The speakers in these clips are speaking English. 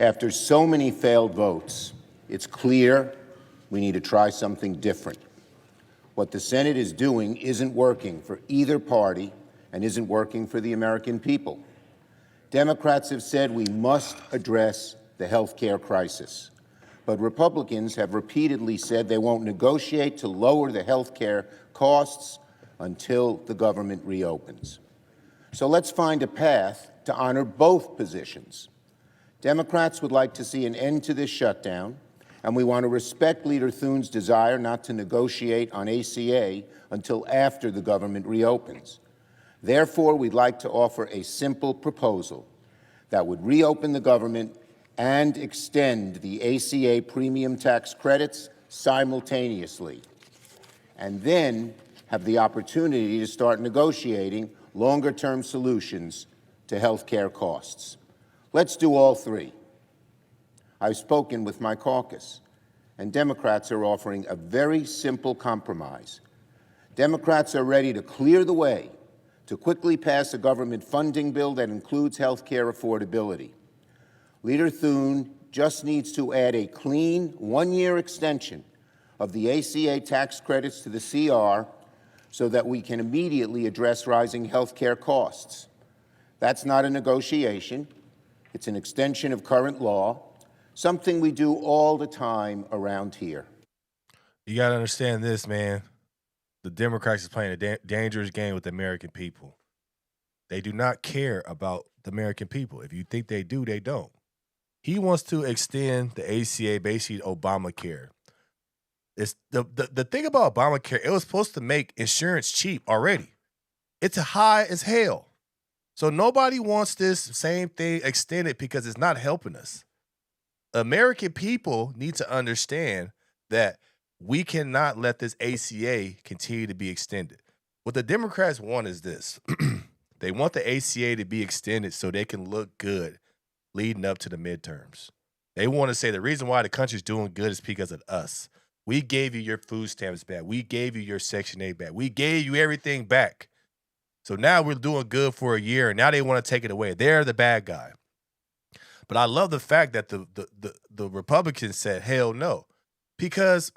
After so many failed votes, it's clear we need to try something different. What the Senate is doing isn't working for either party and isn't working for the American people. Democrats have said we must address the health care crisis, but Republicans have repeatedly said they won't negotiate to lower the health care costs until the government reopens. So let's find a path to honor both positions. Democrats would like to see an end to this shutdown, and we want to respect Leader Thune's desire not to negotiate on ACA until after the government reopens. Therefore, we'd like to offer a simple proposal that would reopen the government and extend the ACA premium tax credits simultaneously, and then have the opportunity to start negotiating longer-term solutions to health care costs. Let's do all three. I've spoken with my caucus, and Democrats are offering a very simple compromise. Democrats are ready to clear the way to quickly pass a government funding bill that includes health care affordability. Leader Thune just needs to add a clean one-year extension of the ACA tax credits to the CR so that we can immediately address rising health care costs. That's not a negotiation. It's an extension of current law, something we do all the time around here. You got to understand this, man. The Democrats is playing a dangerous game with the American people. They do not care about the American people. If you think they do, they don't. He wants to extend the ACA, basically Obamacare. It's the thing about Obamacare, it was supposed to make insurance cheap already. It's high as hell. So nobody wants this same thing extended because it's not helping us. American people need to understand that we cannot let this ACA continue to be extended. What the Democrats want is this. They want the ACA to be extended so they can look good leading up to the midterms. They want to say the reason why the country's doing good is because of us. We gave you your food stamps back. We gave you your Section 8 back. We gave you everything back. So now we're doing good for a year, and now they want to take it away. They're the bad guy. But I love the fact that the Republicans said, hell no. Because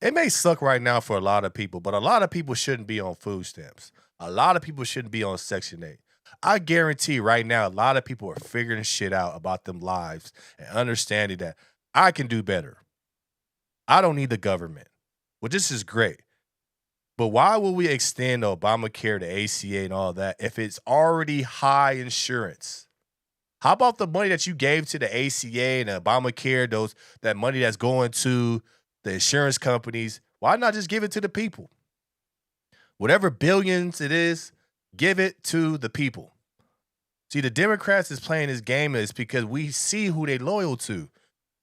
it may suck right now for a lot of people, but a lot of people shouldn't be on food stamps. A lot of people shouldn't be on Section 8. I guarantee right now a lot of people are figuring shit out about them lives and understanding that I can do better. I don't need the government. Well, this is great. But why will we extend Obamacare, the ACA, and all that if it's already high insurance? How about the money that you gave to the ACA and the Obamacare, that money that's going to the insurance companies? Why not just give it to the people? Whatever billions it is, give it to the people. See, the Democrats is playing this game is because we see who they loyal to.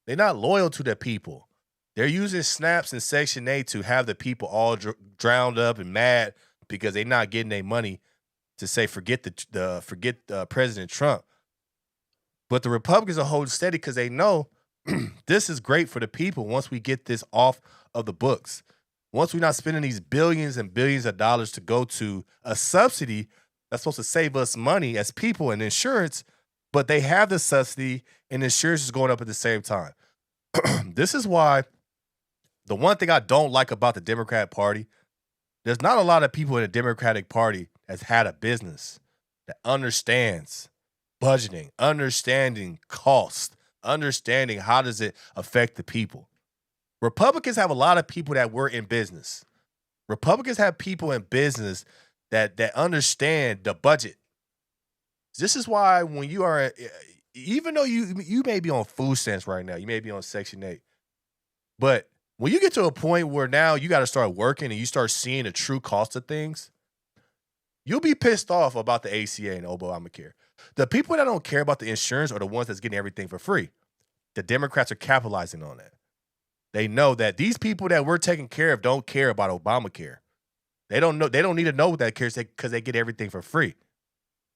They're not loyal to the people. They're using snaps and Section 8 to have the people all drowned up and mad because they're not getting their money to say forget President Trump. But the Republicans are holding steady because they know this is great for the people once we get this off of the books. Once we're not spending these billions and billions of dollars to go to a subsidy that's supposed to save us money as people and insurance, but they have the subsidy and insurance is going up at the same time. This is why the one thing I don't like about the Democratic Party, there's not a lot of people in the Democratic Party that's had a business that understands budgeting, understanding cost, understanding how does it affect the people. Republicans have a lot of people that were in business. Republicans have people in business that understand the budget. This is why when you are, even though you may be on food stamps right now, you may be on Section 8, but when you get to a point where now you got to start working and you start seeing the true cost of things, you'll be pissed off about the ACA and Obamacare. The people that don't care about the insurance are the ones that's getting everything for free. The Democrats are capitalizing on that. They know that these people that we're taking care of don't care about Obamacare. They don't know. They don't need to know that cares because they get everything for free.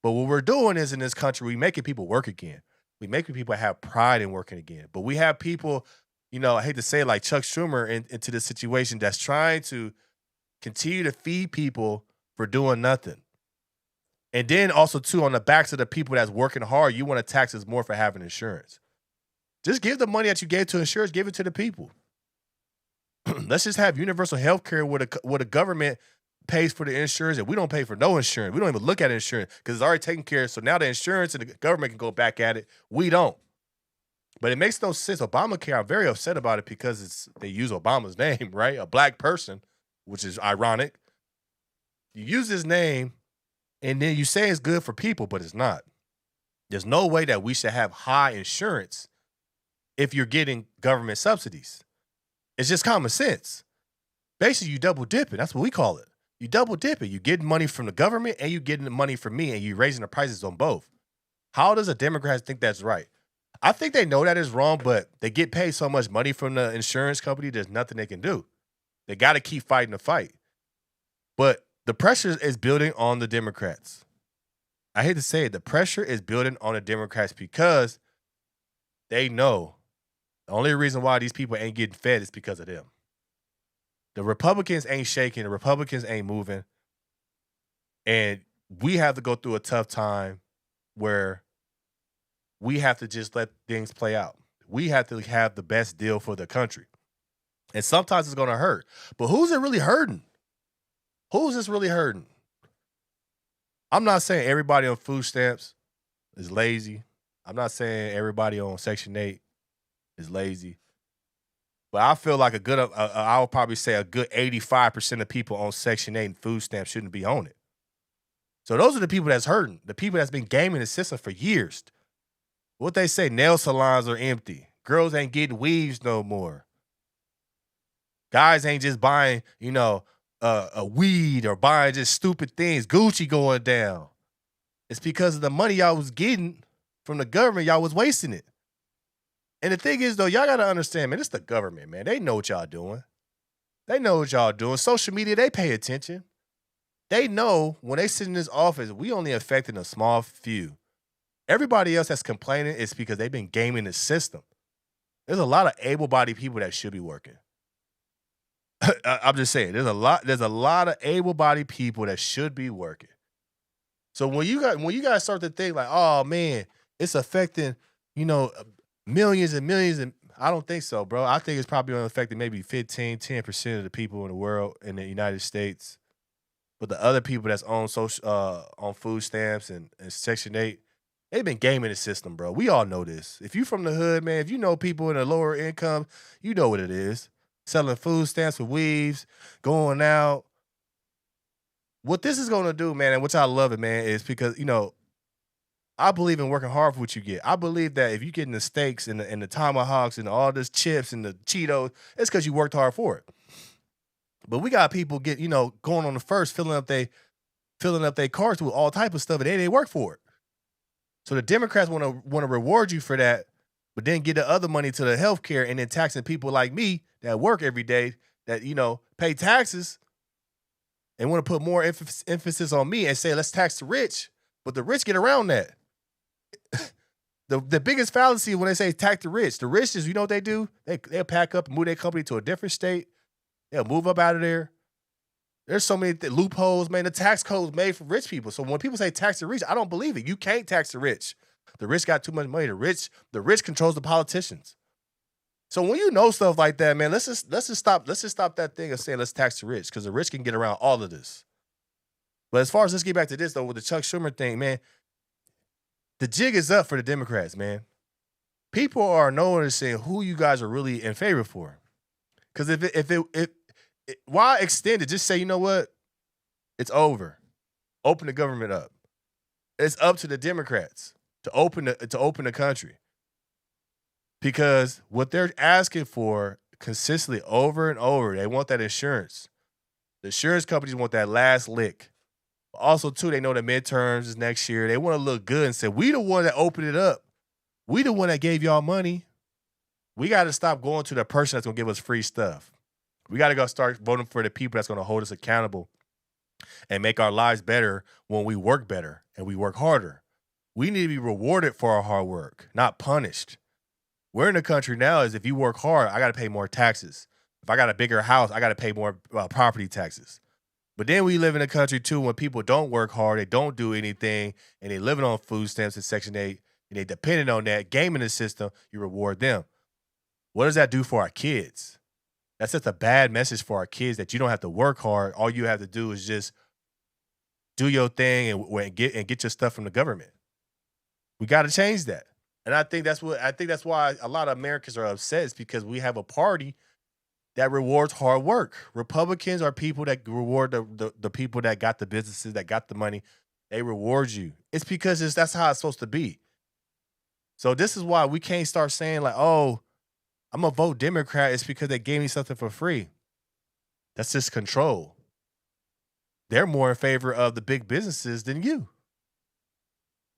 But what we're doing is in this country, we making people work again. We making people have pride in working again. But we have people, I hate to say it, like Chuck Schumer into this situation that's trying to continue to feed people for doing nothing. And then also, too, on the backs of the people that's working hard, you want to tax us more for having insurance. Just give the money that you gave to insurance, give it to the people. Let's just have universal health care where the government pays for the insurance and we don't pay for no insurance. We don't even look at insurance because it's already taken care of. So now the insurance and the government can go back at it. We don't. But it makes no sense. Obamacare, I'm very upset about it because they use Obama's name, right? A black person, which is ironic. You use his name and then you say it's good for people, but it's not. There's no way that we should have high insurance if you're getting government subsidies. It's just common sense. Basically, you double dipping. That's what we call it. You double dipping. You getting money from the government and you getting the money from me and you raising the prices on both. How does a Democrat think that's right? I think they know that is wrong, but they get paid so much money from the insurance company, there's nothing they can do. They got to keep fighting the fight. But the pressure is building on the Democrats. I hate to say it, the pressure is building on the Democrats because they know the only reason why these people ain't getting fed is because of them. The Republicans ain't shaking. The Republicans ain't moving. And we have to go through a tough time where we have to just let things play out. We have to have the best deal for the country. And sometimes it's going to hurt. But who's it really hurting? Who's this really hurting? I'm not saying everybody on food stamps is lazy. I'm not saying everybody on Section 8 is lazy. But I feel like I would probably say a good 85% of people on Section 8 and food stamps shouldn't be on it. So those are the people that's hurting, the people that's been gaming the system for years. What they say, nail salons are empty. Girls ain't getting weaves no more. Guys ain't just buying, a weed or buying just stupid things. Gucci going down. It's because of the money y'all was getting from the government, y'all was wasting it. And the thing is, though, y'all got to understand, man, it's the government, man. They know what y'all doing. They know what y'all doing. Social media, they pay attention. They know when they sit in this office, we only affecting a small few. Everybody else that's complaining is because they've been gaming the system. There's a lot of able-bodied people that should be working. I'm just saying, there's a lot of able-bodied people that should be working. So when you guys start to think like, oh man, it's affecting, millions and millions, and I don't think so, bro. I think it's probably only affecting maybe 10% of the people in the world in the United States. But the other people that's on food stamps and Section 8, they've been gaming the system, bro. We all know this. If you from the hood, man, if you know people in a lower income, you know what it is. Selling food stamps for weaves, going out. What this is going to do, man, and which I love it, man, is because, I believe in working hard for what you get. I believe that if you're getting the steaks and the tomahawks and all this chips and the Cheetos, it's because you worked hard for it. But we got people going on the first, filling up their carts with all type of stuff, and they didn't work for it. So the Democrats want to reward you for that, but then get the other money to the healthcare and then taxing people like me that work every day that pay taxes and want to put more emphasis on me and say let's tax the rich, but the rich get around that. The biggest fallacy when they say tax the rich is, you know what they do? They'll pack up and move their company to a different state. They'll move up out of there. There's so many loopholes, man. The tax code's made for rich people. So when people say tax the rich, I don't believe it. You can't tax the rich. The rich got too much money. The rich controls the politicians. So when you know stuff like that, man, let's just stop that thing of saying let's tax the rich, because the rich can get around all of this. But as far as let's get back to this though, with the Chuck Schumer thing, man, the jig is up for the Democrats, man. People are noticing who you guys are really in favor for. Because if why extend it? Just say, you know what? It's over. Open the government up. It's up to the Democrats to open the country. Because what they're asking for consistently over and over, they want that insurance. The insurance companies want that last lick. Also, too, they know the midterms is next year. They want to look good and say, we the one that opened it up. We the one that gave y'all money. We got to stop going to the person that's going to give us free stuff. We got to go start voting for the people that's going to hold us accountable and make our lives better when we work better and we work harder. We need to be rewarded for our hard work, not punished. We're in a country now is if you work hard, I got to pay more taxes. If I got a bigger house, I got to pay more property taxes. But then we live in a country too when people don't work hard, they don't do anything, and they living on food stamps and Section 8, and they dependent on that, gaming the system, you reward them. What does that do for our kids? That's just a bad message for our kids that you don't have to work hard. All you have to do is just do your thing and get your stuff from the government. We got to change that. And I think that's why a lot of Americans are upset, is because we have a party that rewards hard work. Republicans are people that reward the people that got the businesses, that got the money. They reward you. It's because that's how it's supposed to be. So this is why we can't start saying like, oh, I'm going to vote Democrat. It's because they gave me something for free. That's just control. They're more in favor of the big businesses than you.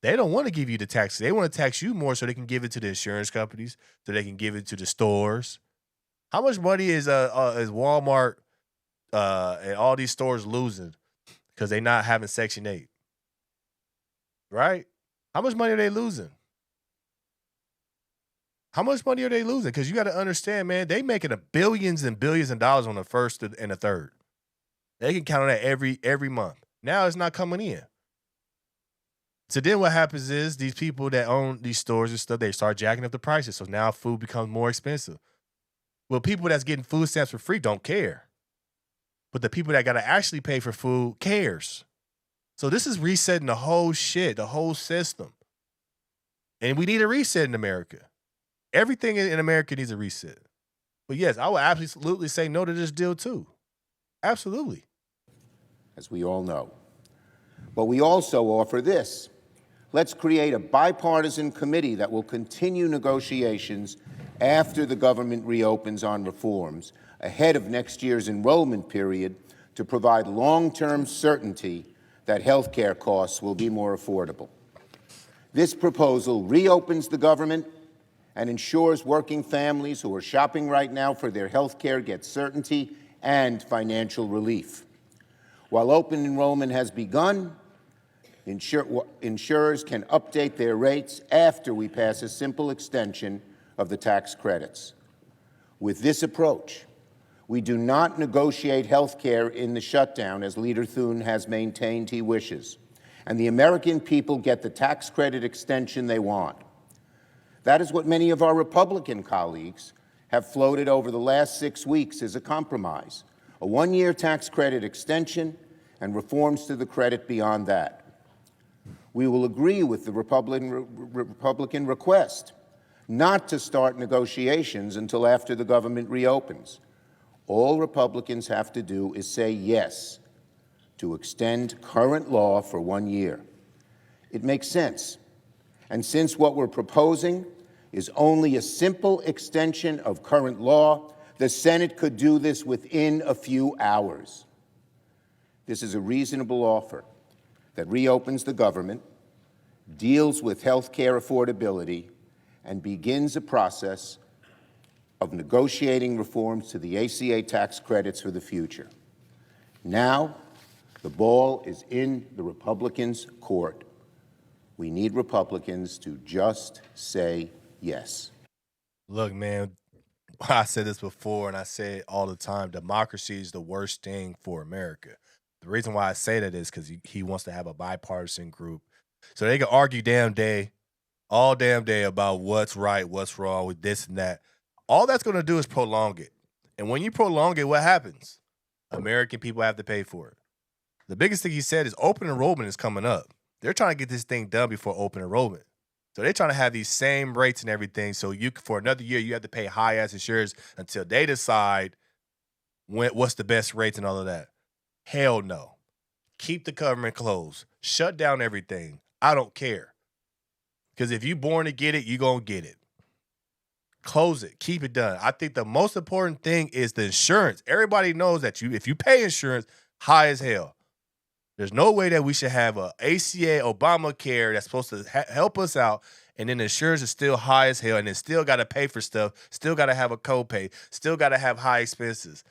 They don't want to give you the taxes. They want to tax you more so they can give it to the insurance companies, so they can give it to the stores. How much money is Walmart and all these stores losing because they're not having Section 8? Right? How much money are they losing? How much money are they losing? Because you got to understand, man, they making billions and billions of dollars on the first and the third. They can count on that every month. Now it's not coming in. So then what happens is these people that own these stores and stuff, they start jacking up the prices. So now food becomes more expensive. Well, people that's getting food stamps for free don't care. But the people that got to actually pay for food cares. So this is resetting the whole shit, the whole system. And we need a reset in America. Everything in America needs a reset. But yes, I would absolutely say no to this deal too. Absolutely. As we all know. But we also offer this. Let's create a bipartisan committee that will continue negotiations after the government reopens on reforms, ahead of next year's enrollment period, to provide long-term certainty that health care costs will be more affordable. This proposal reopens the government and ensures working families who are shopping right now for their health care get certainty and financial relief. While open enrollment has begun, insurers can update their rates after we pass a simple extension of the tax credits. With this approach, we do not negotiate health care in the shutdown, as Leader Thune has maintained he wishes, and the American people get the tax credit extension they want. That is what many of our Republican colleagues have floated over the last 6 weeks as a compromise: a one-year tax credit extension and reforms to the credit beyond that. We will agree with the Republican request not to start negotiations until after the government reopens. All Republicans have to do is say yes to extend current law for 1 year. It makes sense. And since what we're proposing is only a simple extension of current law, the Senate could do this within a few hours. This is a reasonable offer that reopens the government, deals with health care affordability, and begins a process of negotiating reforms to the ACA tax credits for the future. Now, the ball is in the Republicans' court. We need Republicans to just say yes. Look, man, I said this before and I say it all the time. Democracy is the worst thing for America. The reason why I say that is because he wants to have a bipartisan group so they can argue all damn day about what's right, what's wrong with this and that. All that's going to do is prolong it. And when you prolong it, what happens? American people have to pay for it. The biggest thing he said is open enrollment is coming up. They're trying to get this thing done before open enrollment. So they're trying to have these same rates and everything. So for another year, you have to pay high-ass insurers until they decide what's the best rates and all of that. Hell no. Keep the government closed. Shut down everything. I don't care. Because if you're born to get it, you're going to get it. Close it. Keep it done. I think the most important thing is the insurance. Everybody knows that if you pay insurance, high as hell. There's no way that we should have a ACA Obamacare that's supposed to help us out, and then the insurance is still high as hell, and then still got to pay for stuff, still got to have a copay, still got to have high expenses.